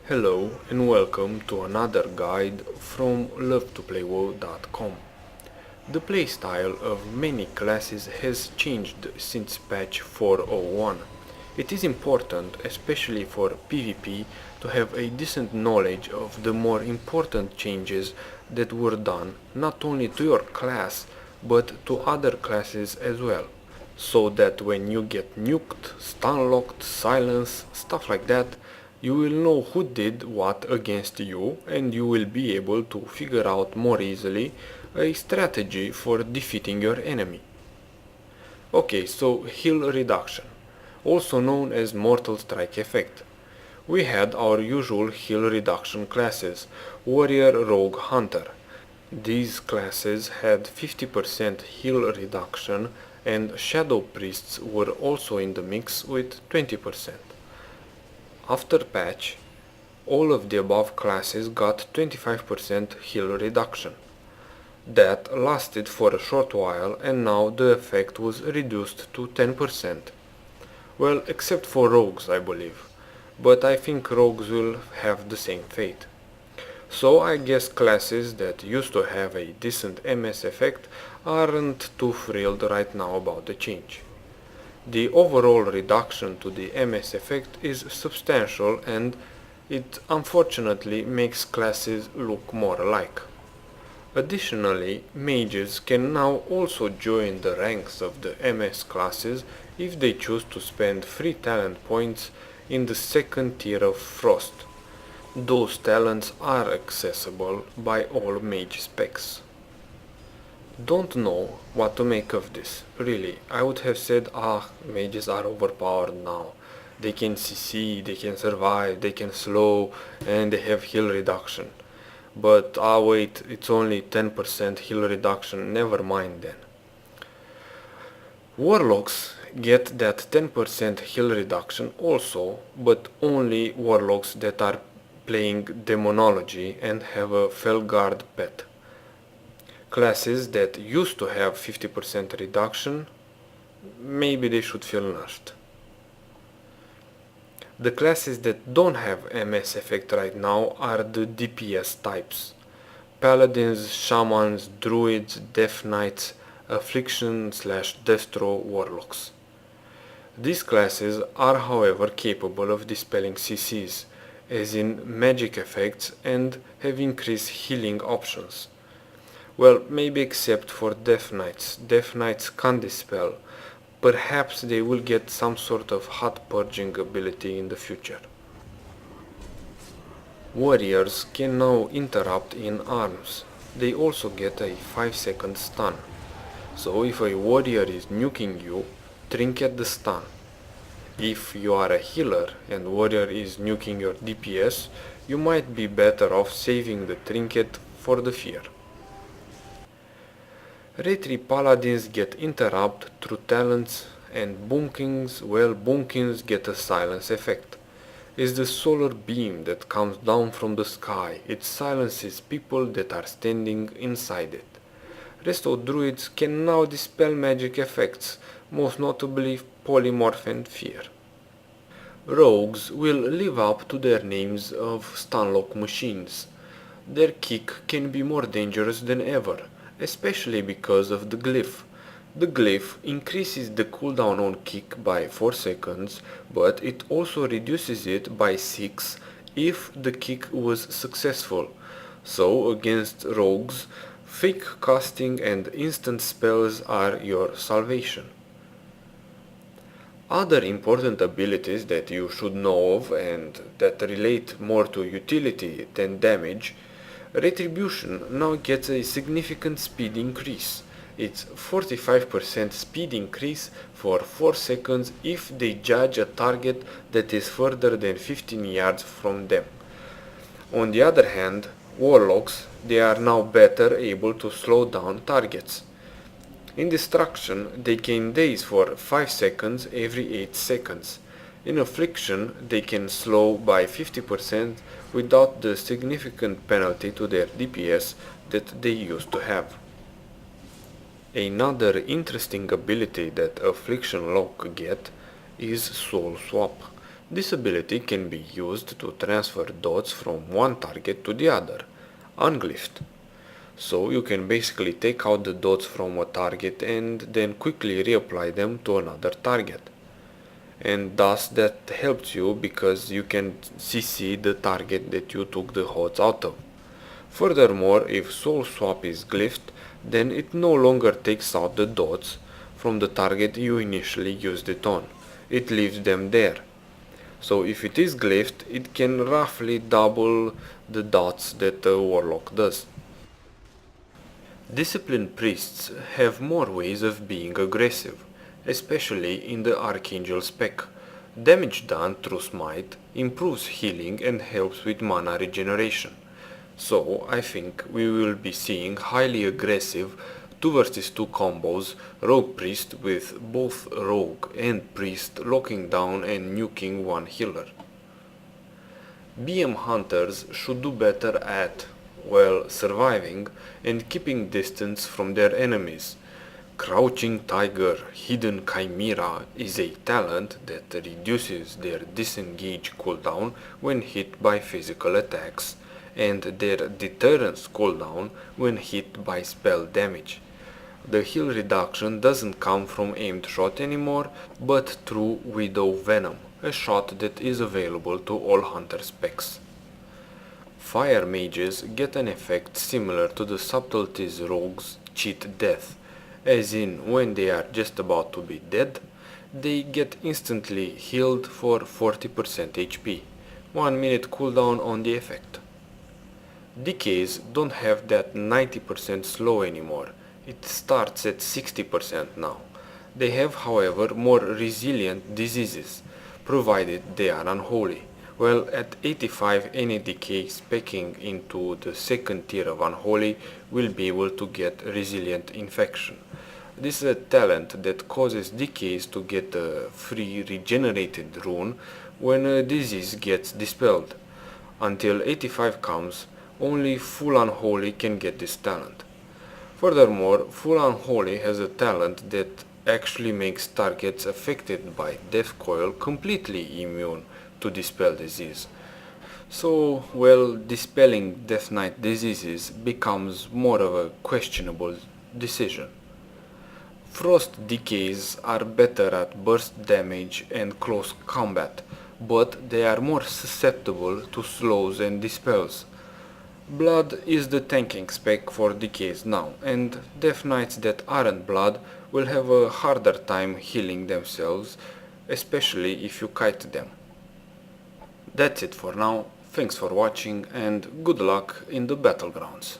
Hello and welcome to another guide from lovetoplaywoo.com. The playstyle of many classes has changed since patch 4.01. It is important, especially for PvP, to have a decent knowledge of the more important changes that were done not only to your class but to other classes as well, so that when you get nuked, stunlocked, silenced, stuff like that, you will know who did what against you and you will be able to figure out more easily a strategy for defeating your enemy. Okay, so heal reduction, also known as mortal strike effect. We had our usual heal reduction classes, warrior, rogue, hunter. These classes had 50% heal reduction and shadow priests were also in the mix with 20%. After patch, all of the above classes got 25% heal reduction. That lasted for a short while and now the effect was reduced to 10%. Well, except for rogues, I believe. But I think rogues will have the same fate. So I guess classes that used to have a decent MS effect aren't too thrilled right now about the change. The overall reduction to the MS effect is substantial and it unfortunately makes classes look more alike. Additionally, mages can now also join the ranks of the MS classes if they choose to spend free talent points in the second tier of Frost. Those talents are accessible by all mage specs. Don't know what to make of this. Really, I would have said, mages are overpowered now. They can CC, they can survive, they can slow, and they have heal reduction. But wait, it's only 10% heal reduction, never mind then. Warlocks get that 10% heal reduction also, but only warlocks that are playing demonology and have a Felguard pet. Classes that used to have 50% reduction, maybe they should feel nerfed. The classes that don't have MS effect right now are the DPS types. Paladins, Shamans, Druids, Death Knights, Affliction/Destro Warlocks. These classes are however capable of dispelling CCs, as in magic effects, and have increased healing options. Well, maybe except for Death Knights. Death Knights can't dispel. Perhaps they will get some sort of hot purging ability in the future. Warriors can now interrupt in arms. They also get a 5-second stun. So if a warrior is nuking you, trinket the stun. If you are a healer and warrior is nuking your DPS, you might be better off saving the trinket for the fear. Retri paladins get interrupt through talents and bunkings, well, bunkings get a silence effect. It's the solar beam that comes down from the sky. It silences people that are standing inside it. Resto druids can now dispel magic effects, most notably polymorph and fear. Rogues will live up to their names of stunlock machines. Their kick can be more dangerous than ever, especially because of the glyph. The glyph increases the cooldown on kick by 4 seconds, but it also reduces it by 6 if the kick was successful. So against rogues, fake casting and instant spells are your salvation. Other important abilities that you should know of and that relate more to utility than damage. Retribution now gets a significant speed increase. It's 45% speed increase for 4 seconds if they judge a target that is further than 15 yards from them. On the other hand, warlocks, they are now better able to slow down targets. In Destruction, they gain daze for 5 seconds every 8 seconds. In Affliction, they can slow by 50% without the significant penalty to their DPS that they used to have. Another interesting ability that Affliction Lock get is Soul Swap. This ability can be used to transfer dots from one target to the other, unglyphed. So you can basically take out the dots from a target and then quickly reapply them to another target. And thus that helps you because you can CC the target that you took the HOTS out of. Furthermore, if Soul Swap is glyphed, then it no longer takes out the dots from the target you initially used it on. It leaves them there. So if it is glyphed, it can roughly double the dots that a Warlock does. Disciplined priests have more ways of being aggressive, especially in the Archangel spec. Damage done through Smite improves healing and helps with mana regeneration. So I think we will be seeing highly aggressive 2 vs 2 combos, Rogue Priest with both Rogue and Priest locking down and nuking one healer. BM hunters should do better at, well, surviving and keeping distance from their enemies. Crouching Tiger Hidden Chimera is a talent that reduces their disengage cooldown when hit by physical attacks and their deterrence cooldown when hit by spell damage. The heal reduction doesn't come from aimed shot anymore, but through Widow Venom, a shot that is available to all hunter specs. Fire mages get an effect similar to the subtleties rogues cheat death, as in when they are just about to be dead, they get instantly healed for 40% HP, 1 minute cooldown on the effect. Decays don't have that 90% slow anymore, it starts at 60% now. They have, however, more resilient diseases, provided they are unholy. Well, at 85 any decay specking into the second tier of unholy will be able to get resilient infection. This is a talent that causes decays to get a free regenerated rune when a disease gets dispelled. Until 85 comes, only full unholy can get this talent. Furthermore, full unholy has a talent that actually makes targets affected by Death Coil completely immune to dispel disease. So, well, dispelling Death Knight diseases becomes more of a questionable decision. Frost decays are better at burst damage and close combat, but they are more susceptible to slows and dispels. Blood is the tanking spec for decays now, and Death Knights that aren't blood will have a harder time healing themselves, especially if you kite them. That's it for now, thanks for watching and good luck in the battlegrounds.